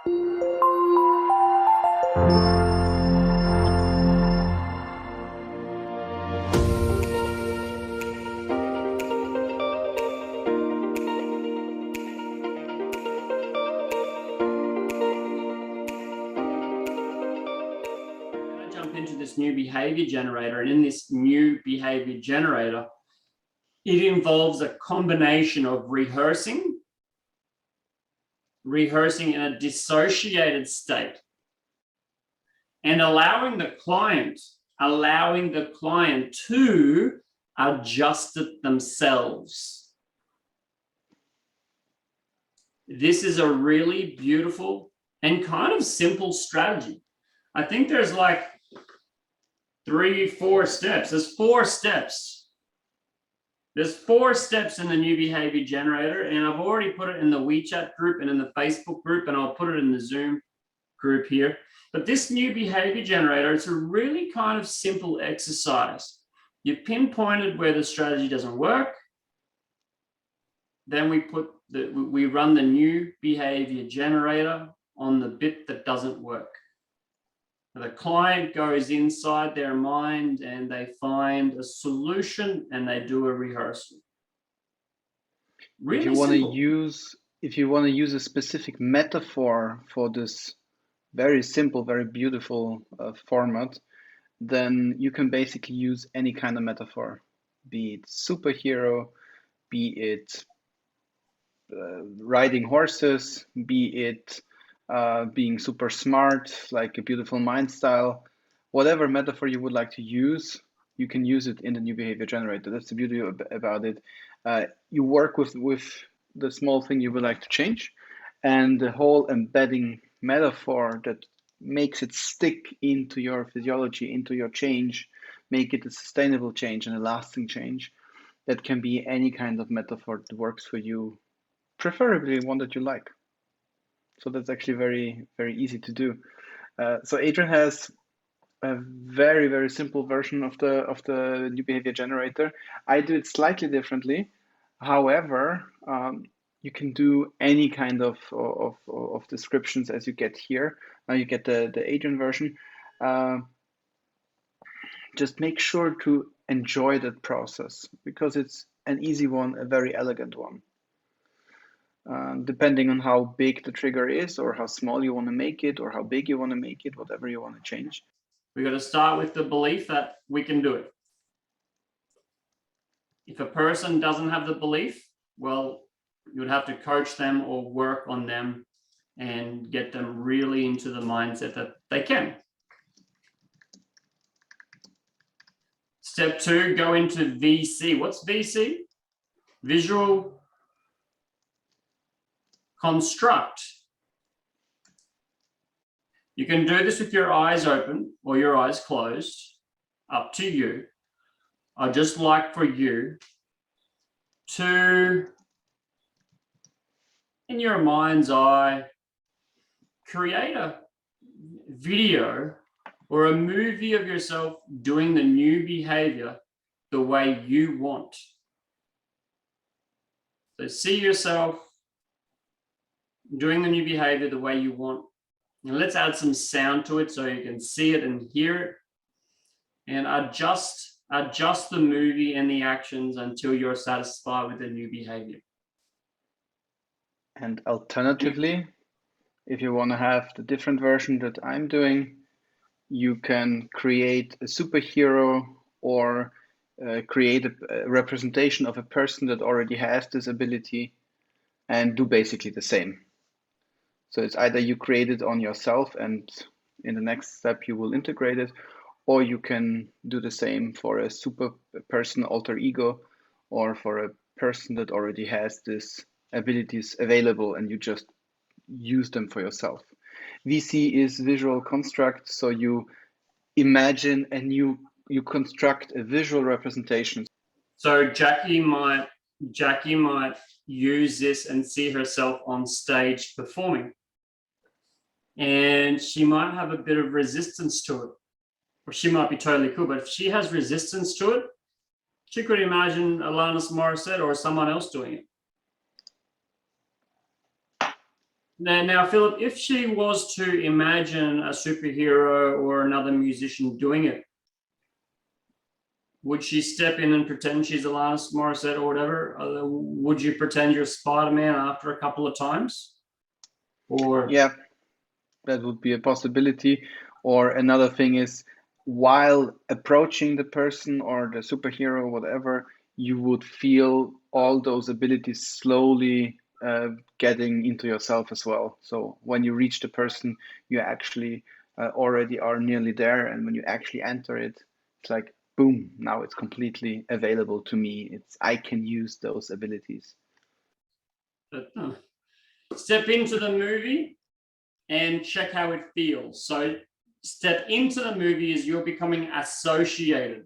Into this new behavior generator, and in this new behavior generator, it involves a combination of rehearsing in a dissociated state, and allowing the client to adjust it themselves. This is a really beautiful and kind of simple strategy. I think there's like 3-4 steps. There's 4 steps. There's 4 steps in the new behavior generator, and I've already put it in the WeChat group and in the Facebook group, and I'll put it in the Zoom group here. But this new behavior generator, it's a really kind of simple exercise. You've pinpointed where the strategy doesn't work. Then we run the new behavior generator on the bit that doesn't work. The client goes inside their mind and they find a solution and they do a rehearsal. Really if you want to use a specific metaphor for this very simple, very beautiful format, then you can basically use any kind of metaphor, be it superhero, be it riding horses, be it being super smart, like a beautiful mind style, whatever metaphor you would like to use, you can use it in the new behavior generator. That's the beauty about it. You work with the small thing you would like to change, and the whole embedding metaphor that makes it stick into your physiology, into your change, make it a sustainable change and a lasting change. That can be any kind of metaphor that works for you, preferably one that you like. So that's actually very, very easy to do. So Adrian has a very, very simple version of the new behavior generator. I do it slightly differently. However, you can do any kind of descriptions as you get here. Now you get the Adrian version. Just make sure to enjoy that process, because it's an easy one, a very elegant one. Depending on how big the trigger is, or how small you want to make it, or how big you want to make it, whatever you want to change. We've got to start with the belief that we can do it. If a person doesn't have the belief, well, you would have to coach them or work on them and get them really into the mindset that they can. Step 2, go into VC. What's VC? Visual construct. You can do this with your eyes open or your eyes closed, up to you. I'd just like for you to, in your mind's eye, create a video or a movie of yourself doing the new behavior the way you want. So see yourself doing the new behavior the way you want. And let's add some sound to it so you can see it and hear it. And adjust the movie and the actions until you're satisfied with the new behavior. And alternatively, if you want to have the different version that I'm doing, you can create a superhero or create a representation of a person that already has this ability and do basically the same. So it's either you create it on yourself and in the next step you will integrate it, or you can do the same for a super person alter ego, or for a person that already has these abilities available and you just use them for yourself. VC is visual construct, so you imagine and you construct a visual representation. So Jackie might use this and see herself on stage performing. And she might have a bit of resistance to it. Or she might be totally cool, but if she has resistance to it, she could imagine Alanis Morissette or someone else doing it. Now, Philip, if she was to imagine a superhero or another musician doing it, would she step in and pretend she's Alanis Morissette or whatever? Would you pretend you're Spider-Man after a couple of times? Or Yeah, that would be a possibility. Or another thing is, while approaching the person or the superhero or whatever, you would feel all those abilities slowly getting into yourself as well. So when you reach the person, you actually already are nearly there. And when you actually enter it, it's like, boom, now it's completely available to me. I can use those abilities. Step into the movie and check how it feels. So step into the movie as you're becoming associated.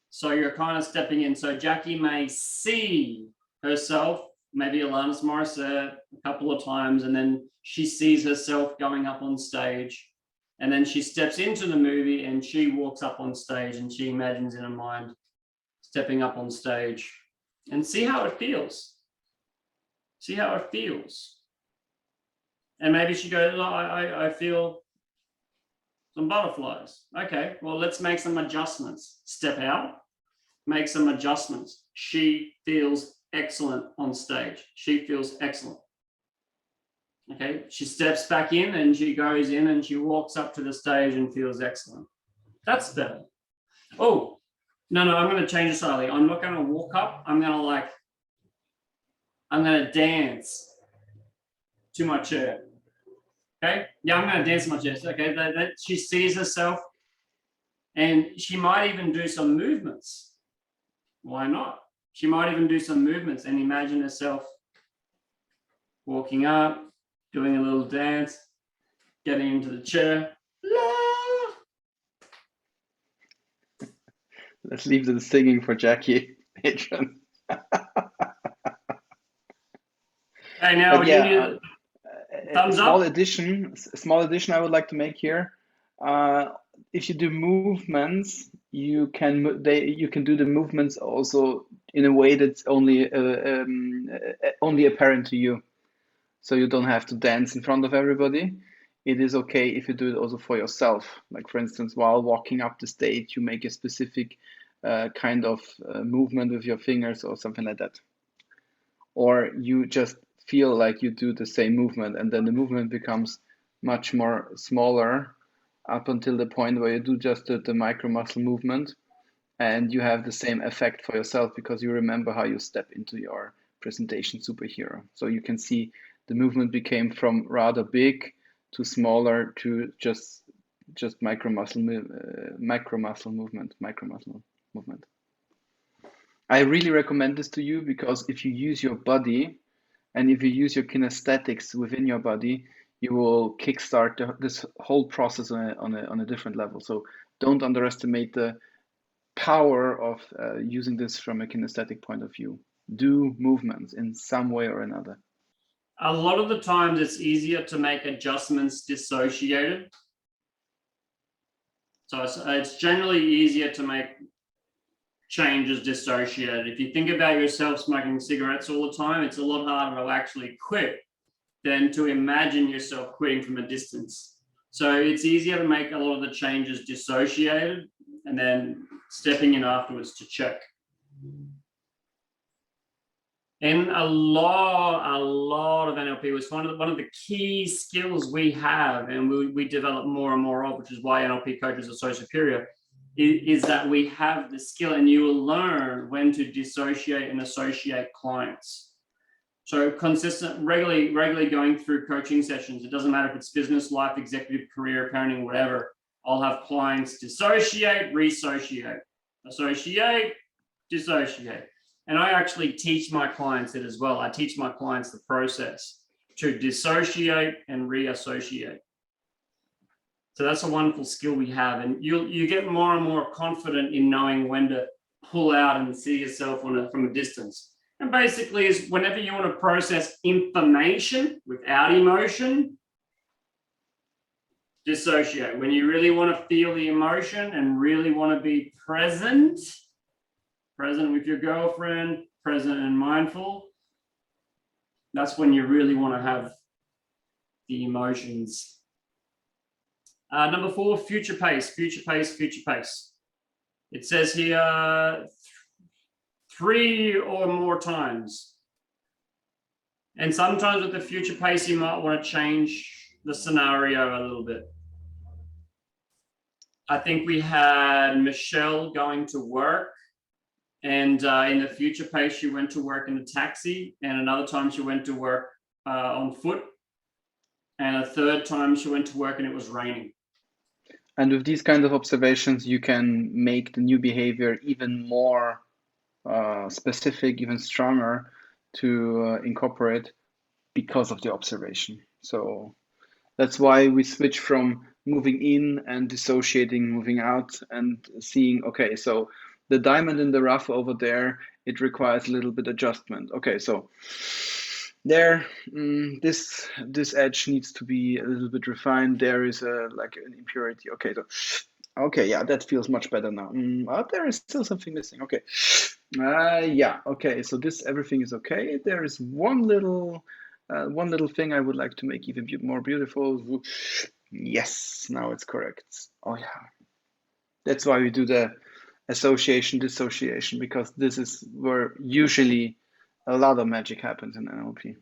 So you're kind of stepping in. So Jackie may see herself, maybe Alanis Morissette a couple of times, and then she sees herself going up on stage. And then she steps into the movie and she walks up on stage and she imagines in her mind stepping up on stage, and see how it feels. See how it feels. And maybe she goes, oh, I feel some butterflies. Okay, well, let's make some adjustments. Step out, make some adjustments. She feels excellent on stage. She feels excellent. Okay, she steps back in and she goes in and she walks up to the stage and feels excellent. That's better. Oh, no, I'm going to change it slightly. I'm not going to walk up. I'm going to dance to my chair. Okay, yeah, I'm going to dance to my chair. Okay, that she sees herself, and she might even do some movements. Why not? She might even do some movements and imagine herself walking up, doing a little dance, getting into the chair. Let's leave the singing for Jackie, Adrian. Hey, now But yeah, you need thumbs small up. addition I would like to make here. If you do movements, you can do the movements also in a way that's only apparent to you. So you don't have to dance in front of everybody. It is okay if you do it also for yourself. Like for instance, while walking up the stage, you make a specific kind of movement with your fingers or something like that. Or you just feel like you do the same movement, and then the movement becomes much more smaller up until the point where you do just the micro muscle movement, and you have the same effect for yourself because you remember how you step into your presentation superhero. So you can see the movement became from rather big to smaller to just micro muscle movement. I really recommend this to you because if you use your body and if you use your kinesthetics within your body, you will kickstart this whole process on a different level. So don't underestimate the power of using this from a kinesthetic point of view. Do movements in some way or another. A lot of the times it's easier to make adjustments dissociated. So it's generally easier to make changes dissociated. If you think about yourself smoking cigarettes all the time, it's a lot harder to actually quit than to imagine yourself quitting from a distance. So it's easier to make a lot of the changes dissociated and then stepping in afterwards to check. And a lot of NLP was one of the key skills we have, and we develop more and more of, which is why NLP coaches are so superior, is that we have the skill, and you will learn when to dissociate and associate clients. So regularly going through coaching sessions, it doesn't matter if it's business, life, executive, career, parenting, whatever, I'll have clients dissociate, resociate, associate, dissociate. And I actually teach my clients it as well. I teach my clients the process to dissociate and reassociate. So that's a wonderful skill we have. And you get more and more confident in knowing when to pull out and see yourself from a distance. And basically is whenever you want to process information without emotion, dissociate. When you really want to feel the emotion and really want to be present with your girlfriend, present and mindful, That's when you really want to have the emotions. Number 4, future pace, future pace, future pace. It says here 3 or more times. And sometimes with the future pace, you might want to change the scenario a little bit. I think we had Michelle going to work, and in the future pace, she went to work in a taxi, and another time she went to work on foot, and a third time she went to work and it was raining. And with these kind of observations, you can make the new behavior even more specific, even stronger to incorporate because of the observation. So that's why we switch from moving in and dissociating, moving out, and seeing, okay, so the diamond in the rough over there, it requires a little bit adjustment. Okay, so there, this edge needs to be a little bit refined. There is like an impurity. Okay, so okay, yeah, that feels much better now. But there is still something missing. Okay, yeah, okay, so this everything is okay. There is one little thing I would like to make even more beautiful. Yes, now it's correct. Oh yeah, that's why we do the association dissociation, because this is where usually a lot of magic happens in NLP.